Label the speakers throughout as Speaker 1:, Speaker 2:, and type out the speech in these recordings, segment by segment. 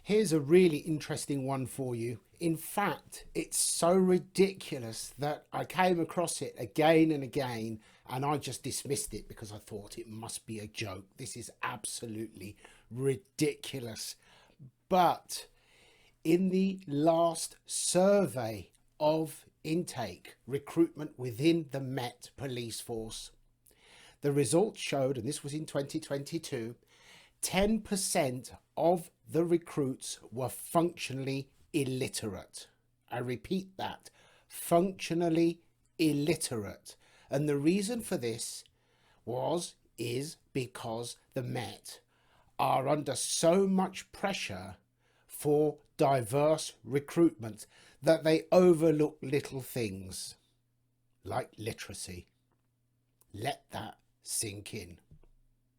Speaker 1: Here's a really interesting one for you. In fact, it's so ridiculous that I came across it again and again, and I just dismissed it because I thought it must be a joke. This is absolutely ridiculous. But in the last survey of intake recruitment within the Met police force, the results showed, and this was in 2022, 10% of the recruits were functionally illiterate. I repeat that, functionally illiterate. And the reason for this is because the Met are under so much pressure for diverse recruitment that they overlook little things like literacy. Let that sink in.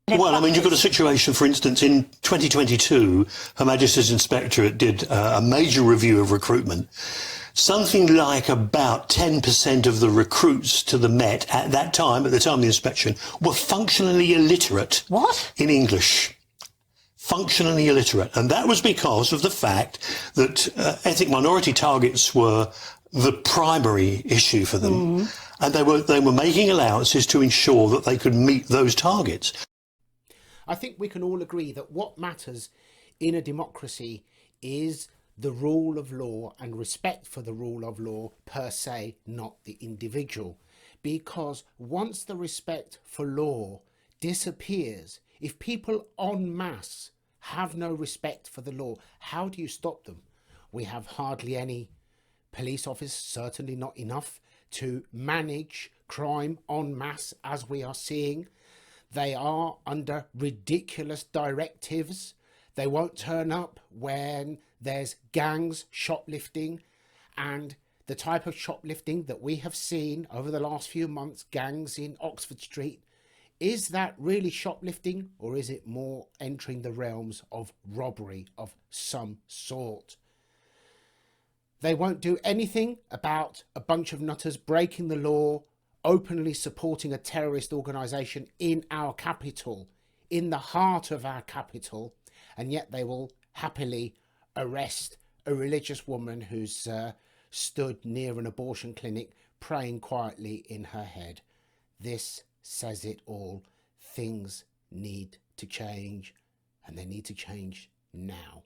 Speaker 2: Well, I mean, you've got a situation, for instance, in 2022, Her Majesty's Inspectorate did a major review of recruitment. Something like about 10% of the recruits to the Met at the time of the inspection, were functionally illiterate.
Speaker 3: What?
Speaker 2: In English. Functionally illiterate. And that was because of the fact that ethnic minority targets were the primary issue for them. And they were making allowances to ensure that they could meet those targets.
Speaker 1: I think we can all agree that what matters in a democracy is the rule of law and respect for the rule of law per se, not the individual. Because once the respect for law disappears, if people en masse have no respect for the law, how do you stop them? We have hardly any police officers, certainly not enough to manage crime en masse as we are seeing. They are under ridiculous directives. They won't turn up when there's gangs shoplifting, and the type of shoplifting that we have seen over the last few months, gangs in Oxford Street, is that really shoplifting, or is it more entering the realms of robbery of some sort? They won't do anything about a bunch of nutters breaking the law, openly supporting a terrorist organisation in our capital, in the heart of our capital, and yet they will happily arrest a religious woman who's stood near an abortion clinic praying quietly in her head. This says it all. Things need to change, and they need to change now.